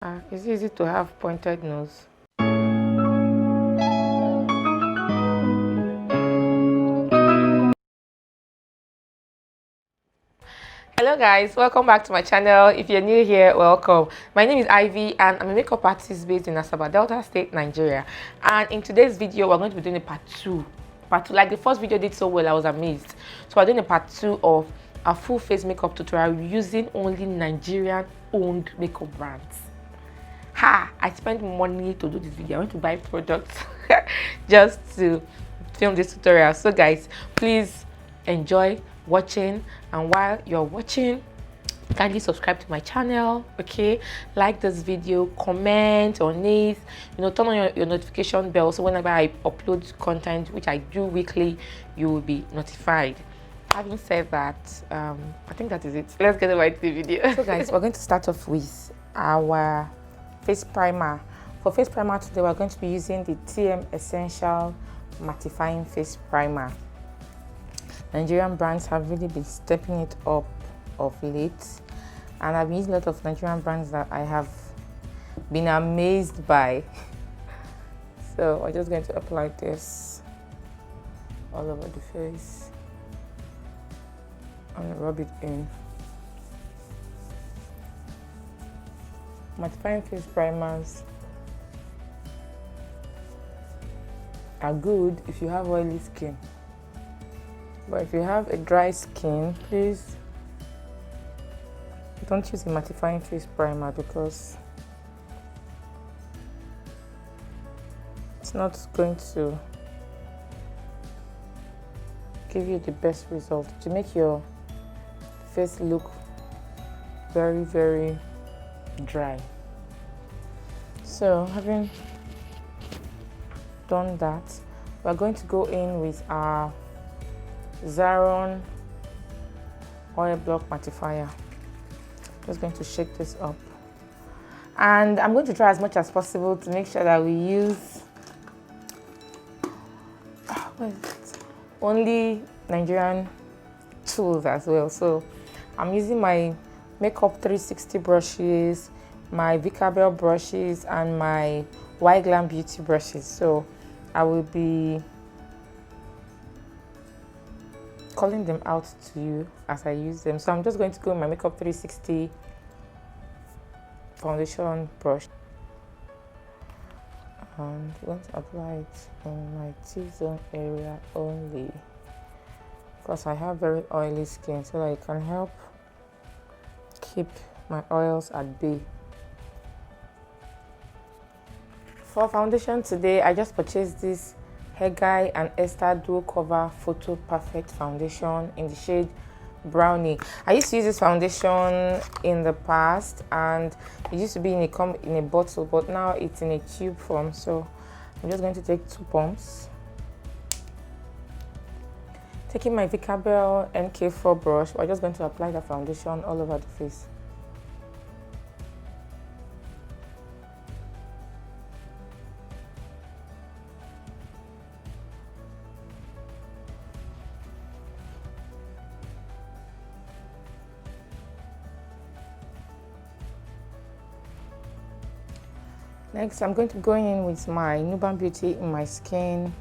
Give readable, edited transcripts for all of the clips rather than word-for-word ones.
It's easy to have pointed nose. Hello guys, welcome back to my channel. If you're new here, welcome. My name is Ivy and I'm a makeup artist based in Asaba, Delta State, Nigeria. And in today's video, we're going to be doing a part two. Like the first video did so well, I was amazed. So we're doing a part 2 of a full face makeup tutorial using only Nigerian owned makeup brands. I spent money to do this video. I went to buy products just to film this tutorial. So guys, please enjoy watching, and while you're watching, kindly subscribe to my channel, okay? Like this video, comment on it, turn on your notification bell so whenever I upload content, which I do weekly, you will be notified. Having said that, I think that is it. Let's get right to the video. So guys, we're going to start off with our face primer. For face primer today, we're going to be using the TM Essential Mattifying Face Primer. Nigerian brands have really been stepping it up of late, and I've used a lot of Nigerian brands that I have been amazed by. So I'm just going to apply this all over the face and rub it in. Mattifying face primers are good if you have oily skin, but if you have a dry skin, please don't use a mattifying face primer because it's not going to give you the best result. To make your face look very, very dry. So having done that, we're going to go in with our Zaron oil block mattifier. Just going to shake this up, and I'm going to try as much as possible to make sure that we use only Nigerian tools as well. So I'm using my Makeup 360 brushes, my Zika brushes, and my Y Glam Beauty brushes. So I will be calling them out to you as I use them. So I'm just going to go with my Makeup 360 foundation brush, and I'm going to apply it in my T-zone area only because I have very oily skin, so that it can help keep my oils at bay. For foundation today, I just purchased this Hegai and Esther Duo Cover Photo Perfect foundation in the shade Brownie. I used to use this foundation in the past, and it used to be in a bottle, but now it's in a tube form. So I'm just going to take 2 pumps, taking my Zika NK4 brush. We're just going to apply the foundation all over the face. Next, I'm going to go in with my Nuban Beauty in My Skin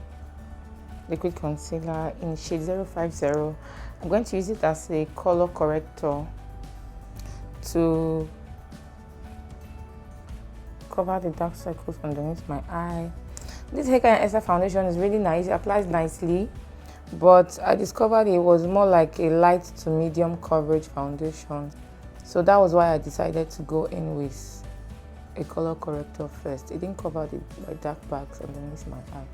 liquid concealer in shade 050. I'm going to use it as a color corrector to cover the dark circles underneath my eye. This Hegai and Esther foundation is really nice. It applies nicely, but I discovered it was more like a light to medium coverage foundation. So that was why I decided to go in with a color corrector first. It didn't cover the dark bags underneath my eye.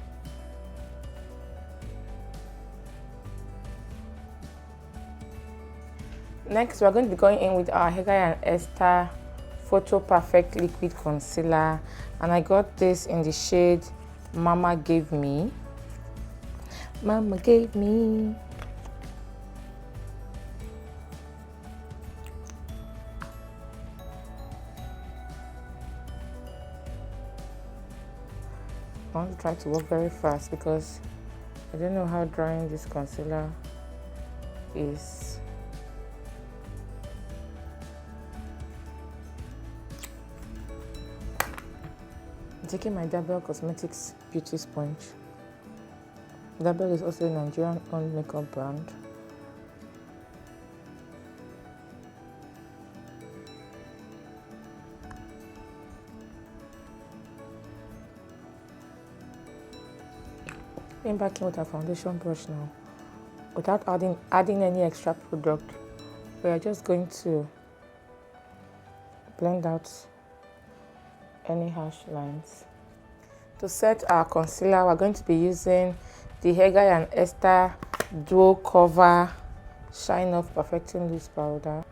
Next, we're going to be going in with our Hegai and Esther Photo Perfect Liquid Concealer, and I got this in the shade Mama Gave Me. Mama Gave Me. I want to try to work very fast because I don't know how drying this concealer is. I'm taking my Dabel Cosmetics Beauty Sponge. Dabel is also a Nigerian owned makeup brand. Going back in with our foundation brush now, without adding any extra product. We are just going to blend out any harsh lines. To set our concealer, we're going to be using the Hegel and Esther Duo Cover Shine Off Perfecting Loose Powder.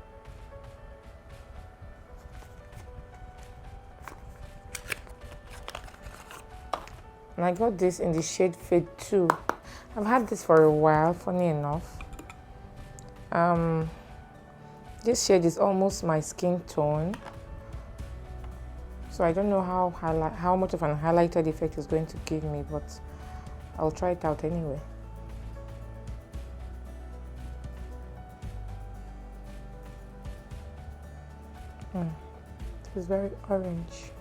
And I got this in the shade Fade 2. I've had this for a while, funny enough. This shade is almost my skin tone. So I don't know how much of an highlighted effect it's going to give me, but I'll try it out anyway. It's very orange.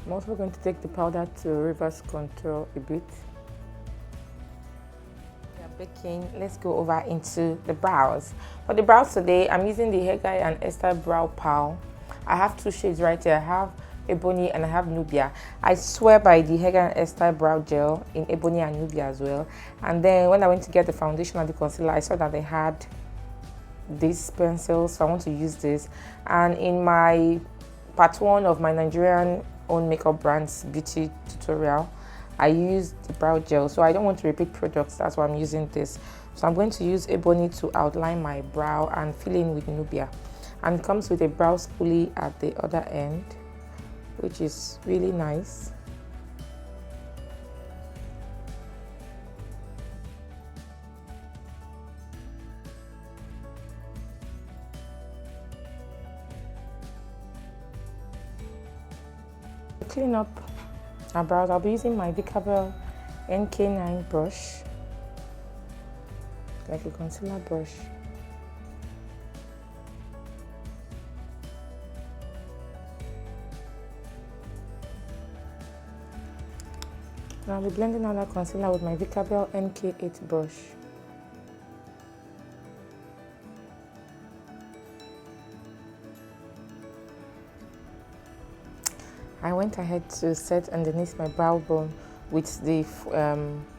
I'm also going to take the powder to reverse contour a bit. We are baking. Let's go over into the brows. For the brows today, I'm using the Hegel and Esther Brow Pal. I have two shades right here. I have Ebony and I have Nubia. I swear by the Hegel and Esther Brow Gel in Ebony and Nubia as well. And then when I went to get the foundation and the concealer, I saw that they had these pencils, so I want to use this. And in my part 1 of my Nigerian own makeup brand's beauty tutorial, I used the brow gel, so I don't want to repeat products. That's why I'm using this. So I'm going to use Ebony to outline my brow and fill in with Nubia. And it comes with a brow spoolie at the other end, which is really nice. To clean up our brows, I'll be using my Vicabel NK9 brush, like a concealer brush. And I'll be blending out that concealer with my Vicabel NK8 brush. I went ahead to set underneath my brow bone with the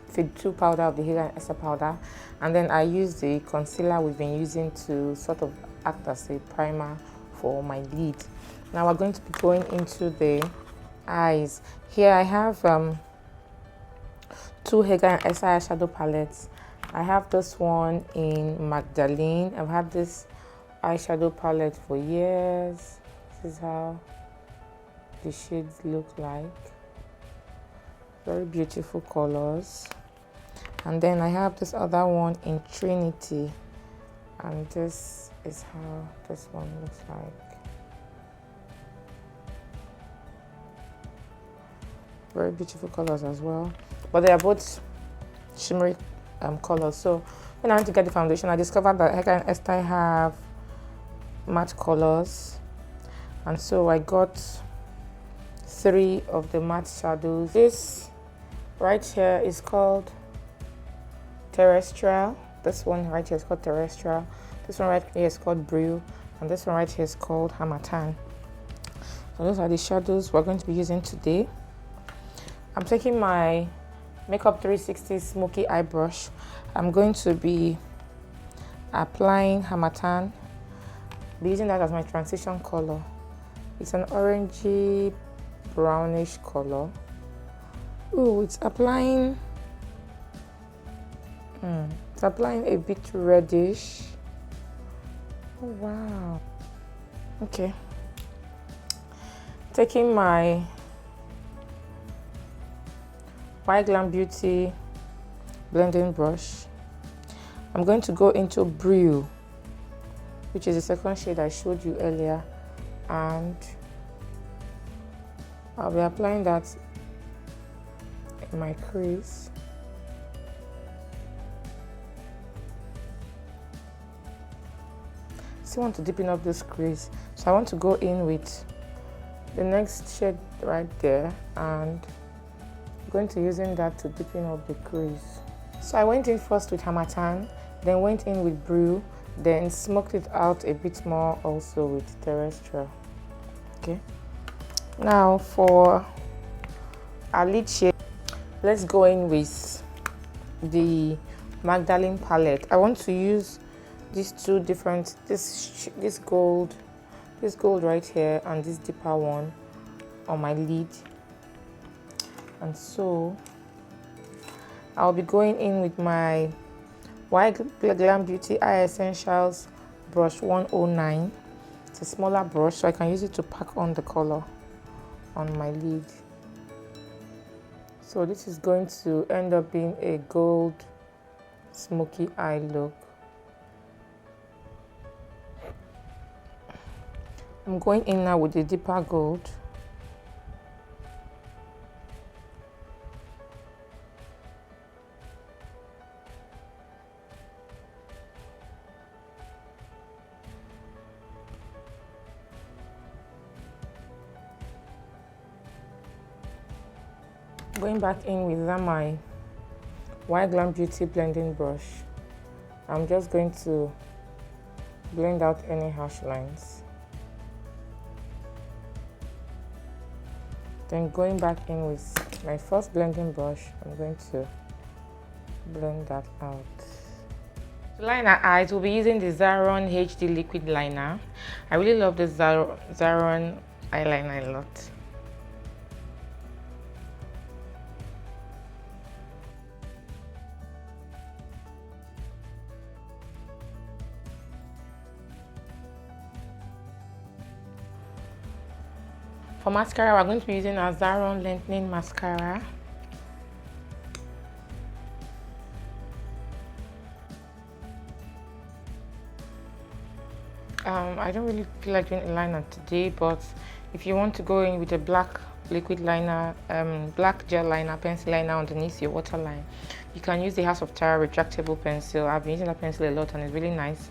Fade 2 powder of the Hegel and Esther powder, and then I used the concealer we've been using to sort of act as a primer for my lid. Now we're going to be going into the eyes. Here I have 2 Hegel and Esther eyeshadow palettes. I have this one in Magdalene. I've had this eyeshadow palette for years. This is how the shades look like. Very beautiful colors. And then I have this other one in Trinity, and this is how this one looks like. Very beautiful colors as well, but they are both shimmery colors. So when I went to get the foundation, I discovered that Hegel and Esther have matte colors, and so I got 3 of the matte shadows. This right here is called Terrestrial. This one right here is called Terrestrial. This one right here is called Brew, and this one right here is called Hamatan. So those are the shadows we're going to be using today. I'm taking my Makeup 360 Smoky Eye Brush. I'm going to be applying Hamatan. I'll be using that as my transition color. It's an orangey brownish color. Ooh, it's applying a bit reddish. Oh wow. Okay. Taking my White Glam Beauty blending brush, I'm going to go into Brew, which is the second shade I showed you earlier, and I'll be applying that in my crease. Still want to deepen up this crease, so I want to go in with the next shade right there, and I'm going to using that to deepen up the crease. So I went in first with Harmattan, then went in with Brew, then smoked it out a bit more also with Terrestrial. Okay, now for our lid shade, let's go in with the Magdalene Palette. I want to use these two different, this gold right here and this deeper one on my lid, and so I'll be going in with my White Glam Beauty Eye Essentials brush 109. It's a smaller brush, so I can use it to pack on the color on my lid. So this is going to end up being a gold smoky eye look. I'm going in now with the deeper gold. Going back in with my White Glam Beauty blending brush, I'm just going to blend out any harsh lines. Then going back in with my first blending brush, I'm going to blend that out. To line our eyes, we'll be using the Zaron HD liquid liner. I really love this Zaron eyeliner a lot. For mascara, we're going to be using our Zaron Lengthening Mascara. I don't really feel like doing a liner today, but if you want to go in with a black liquid liner, black gel liner, pencil liner underneath your waterline, you can use the House of Tara retractable pencil. I've been using that pencil a lot and it's really nice.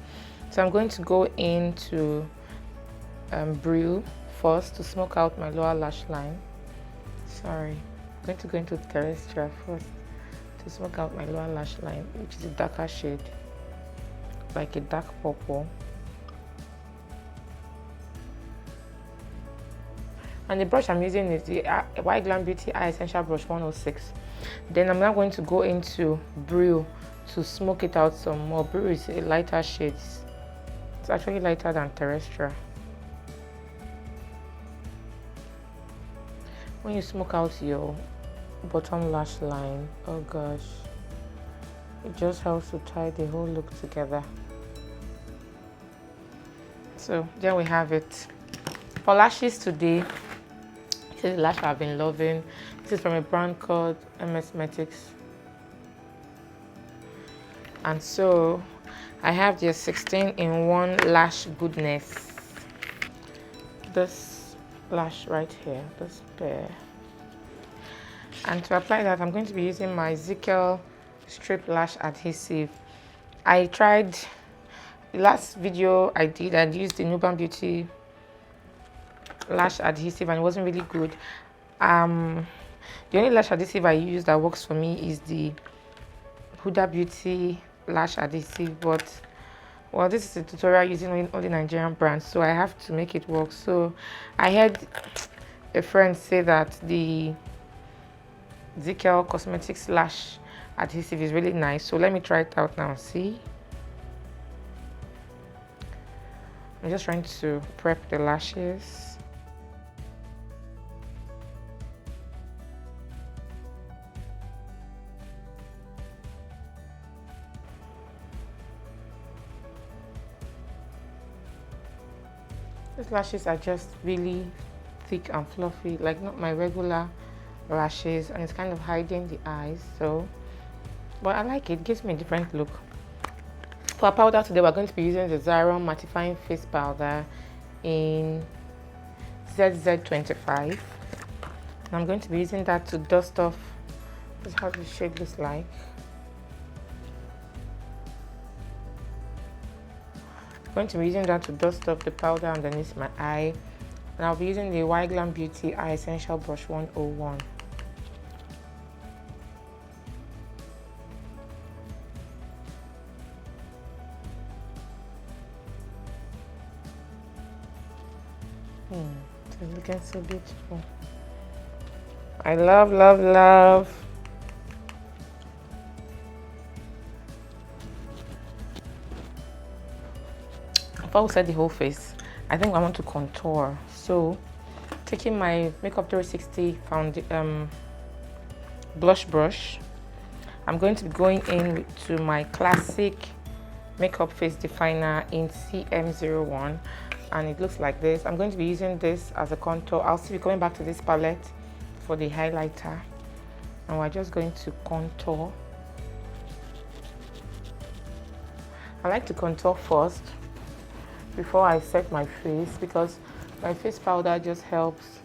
So I'm going to go into Brew first to smoke out my lower lash line. Sorry, I'm going to go into Terrestrial first to smoke out my lower lash line, which is a darker shade, like a dark purple. And the brush I'm using is the White Glam Beauty Eye Essential Brush 106. Then I'm now going to go into Brew to smoke it out some more. Brew is a lighter shade. It's actually lighter than Terrestrial. When you smoke out your bottom lash line, oh gosh, it just helps to tie the whole look together. So there we have it. For lashes today, this is the lash I've been loving. This is from a brand called MS Metics. And so I have the 16-in-1 lash goodness. This lash right here, this pair. And to apply that, I'm going to be using my Zika strip lash adhesive. I tried the last video I used the Nuban Beauty lash adhesive and it wasn't really good. The only lash adhesive I use that works for me is the Huda Beauty lash adhesive, but well, this is a tutorial using only Nigerian brands, so I have to make it work. So I heard a friend say that the Zika Cosmetics lash adhesive is really nice, so let me try it out now and see. I'm just trying to prep the lashes. These lashes are just really thick and fluffy, like not my regular lashes, and it's kind of hiding the eyes, so but I like it. It gives me a different look. For our powder today, we're going to be using the Zaron Mattifying Face Powder in ZZ25. And I'm going to be using that to dust off This is how the shade looks like. I'm going to be using that to dust off the powder underneath my eye. And I'll be using the Y Glam Beauty Eye Essential Brush 101. It's looking so beautiful. I love, love, love. Before we set the whole face, I think I want to contour. So, taking my Makeup 360 blush brush, I'm going to be going in to my classic makeup face definer in CM01, and it looks like this. I'm going to be using this as a contour. I'll still be coming back to this palette for the highlighter, and we're just going to contour. I like to contour first before I set my face, because my face powder just helps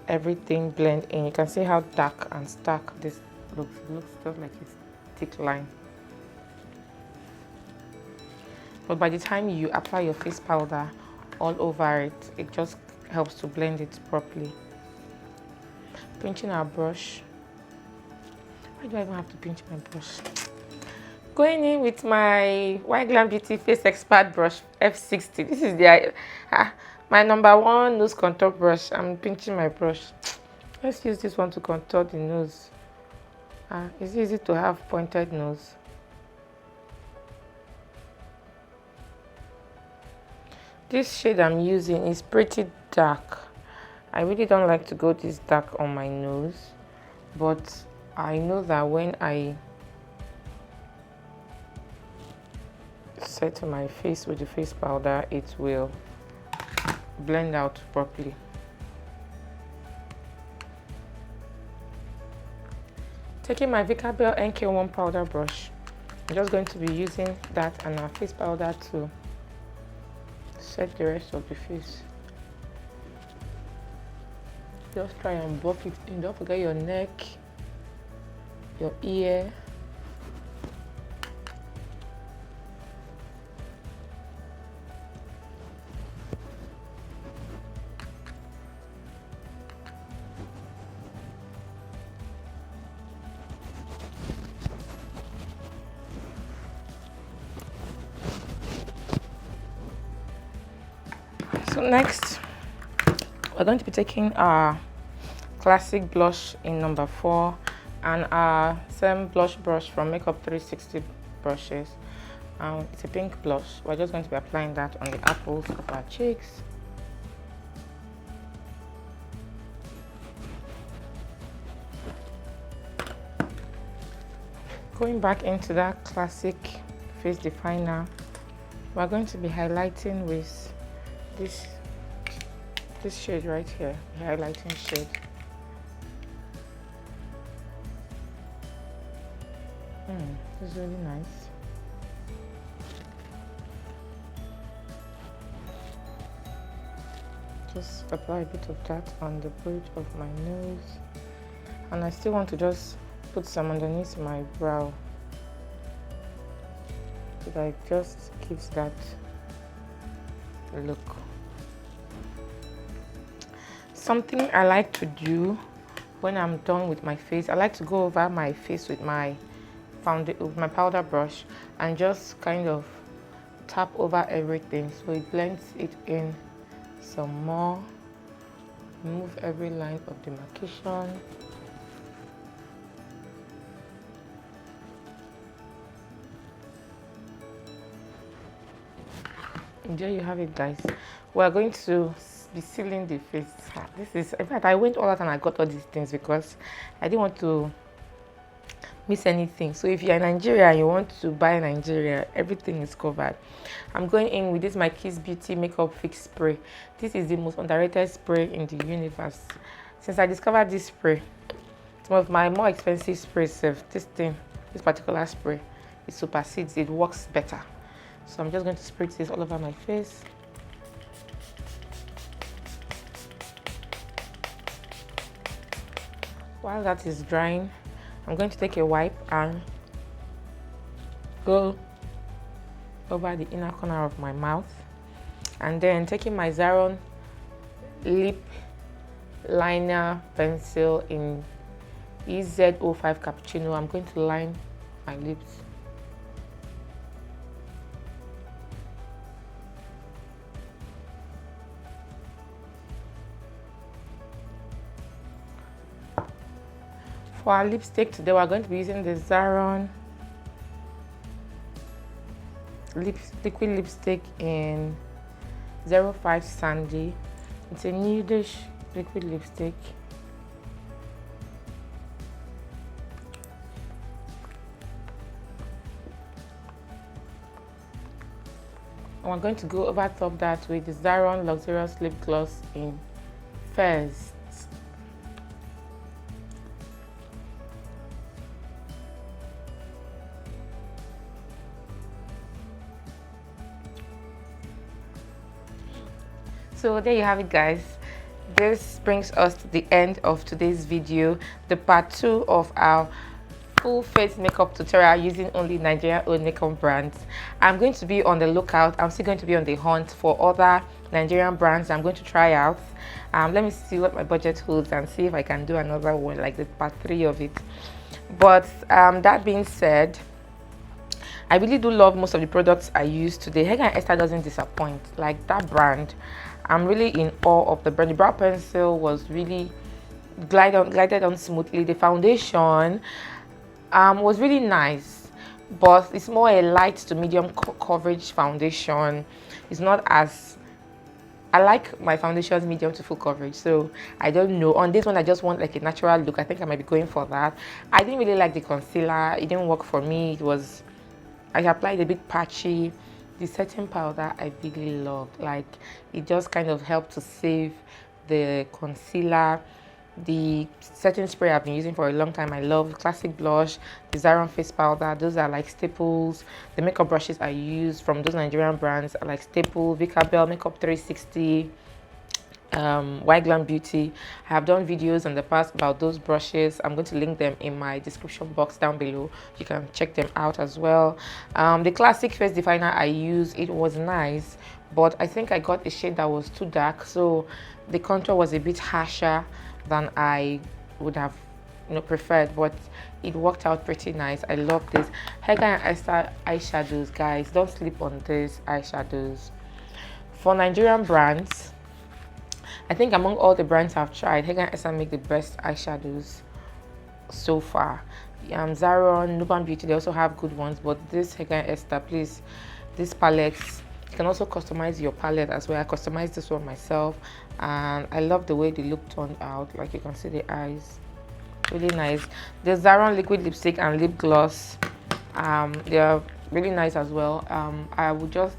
everything blend in. You can see how dark and stark this looks. It looks just like a thick line. But by the time you apply your face powder all over it, it just helps to blend it properly. Pinching our brush. Why do I even have to pinch my brush? Going in with my Y Glam Beauty Face Expert brush F60. This is my #1 nose contour brush. I'm pinching my brush. Let's use this one to contour the nose. It's easy to have pointed nose. This shade I'm using is pretty dark. I really don't like to go this dark on my nose, but I know that when I set my face with the face powder, it will blend out properly. Taking my Zika NK1 powder brush, I'm just going to be using that and our face powder to set the rest of the face. Just try and buff it in. Don't forget your neck, your ear. So next, we're going to be taking our classic blush in #4 and our same blush brush from Makeup 360 brushes. It's a pink blush. We're just going to be applying that on the apples of our cheeks. Going back into that classic face definer, we're going to be highlighting with this shade right here, the highlighting shade. This is really nice. Just apply a bit of that on the bridge of my nose, and I still want to just put some underneath my brow, so that it just gives that look. Something I like to do when I'm done with my face, I like to go over my face with my powder brush and just kind of tap over everything so it blends it in some more. Remove every line of demarcation. And there you have it, guys. We're going to be sealing the face. This is, in fact, I went all out and I got all these things because I didn't want to miss anything. So if you're in Nigeria and you want to buy in Nigeria, everything is covered. I'm going in with this my Kiss Beauty Makeup Fix Spray. This is the most underrated spray in the universe. Since I discovered this spray, it's one of my more expensive sprays. This particular spray, it supersedes, it works better. So I'm just going to spritz this all over my face. While that is drying, I'm going to take a wipe and go over the inner corner of my mouth, and then taking my Zaron lip liner pencil in EZ05 Cappuccino, I'm going to line my lips. For our lipstick today, we're going to be using the Zaron liquid lipstick in 05 Sandy. It's a nudish liquid lipstick. And we're going to go over top that with the Zaron Luxurious Lip Gloss in First. So there you have it, guys. This brings us to the end of today's video, the part 2 of our full face makeup tutorial using only Nigerian owned makeup brands. I'm going to be on the lookout. I'm still going to be on the hunt for other Nigerian brands I'm going to try out. Let me see what my budget holds and see if I can do another one like the part 3 of it. But that being said, I really do love most of the products I use today. Hega and Esther doesn't disappoint. Like that brand, I'm really in awe of the brand. The brow pencil was really glided on smoothly. The foundation was really nice, but it's more a light to medium coverage foundation. It's not as, I like my foundations medium to full coverage, so I don't know. On this one, I just want like a natural look. I think I might be going for that. I didn't really like the concealer. It didn't work for me. It was, I applied a bit patchy. The setting powder I really loved. Like it just kind of helped to save the concealer. The setting spray I've been using for a long time, I love. Classic blush, the Zaron face powder, those are like staples. The makeup brushes I use from those Nigerian brands are like Staple, Vika Bell, Makeup 360, White Glam Beauty. I have done videos in the past about those brushes. I'm going to link them in my description box down below. You can check them out as well. The classic face definer I use, it was nice, but I think I got a shade that was too dark, so the contour was a bit harsher than I would have preferred, but it worked out pretty nice. I love this. Hega and Esther eyeshadows, guys, don't sleep on these eyeshadows. For Nigerian brands, I think among all the brands I've tried, Hega and Esther make the best eyeshadows so far. Zaron, Nuban Beauty, they also have good ones, but this Hega and Esther, please, these palettes, you can also customize your palette as well. I customized this one myself, and I love the way the look turned out. Like you can see the eyes, really nice. The Zaron liquid lipstick and lip gloss, they are really nice as well. I would just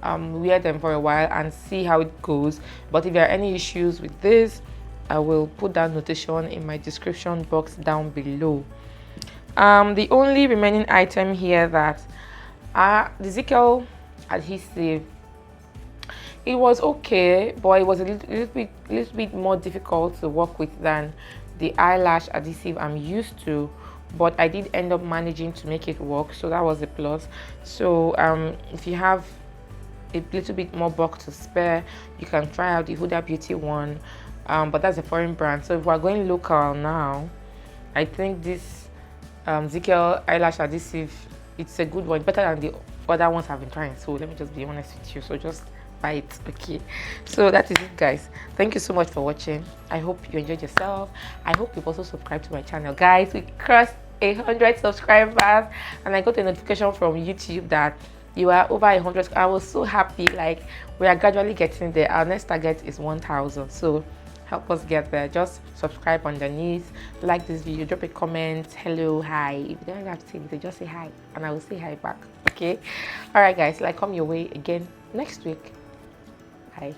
wear them for a while and see how it goes. But if there are any issues with this, I will put that notation in my description box down below. The only remaining item here that the Zika adhesive. It was okay, but it was a little bit more difficult to work with than the eyelash adhesive I'm used to, but I did end up managing to make it work, so that was a plus. So if you have a little bit more buck to spare, you can try out the Huda Beauty one, but that's a foreign brand. So if we're going local now, I think this Zika eyelash adhesive, it's a good one, better than the other ones I've been trying. So let me just be honest with you, so just buy it. Okay, so that is it, guys. Thank you so much for watching. I hope you enjoyed yourself. I hope you've also subscribed to my channel, guys. We crossed 100 subscribers, and I got a notification from YouTube that you are over 100. I was so happy. Like, we are gradually getting there. Our next target is 1,000, so help us get there. Just subscribe underneath, like this video, drop a comment, hello, hi. If you don't have to say anything, just say hi and I will say hi back. Okay, all right, guys, like, come your way again next week. Bye.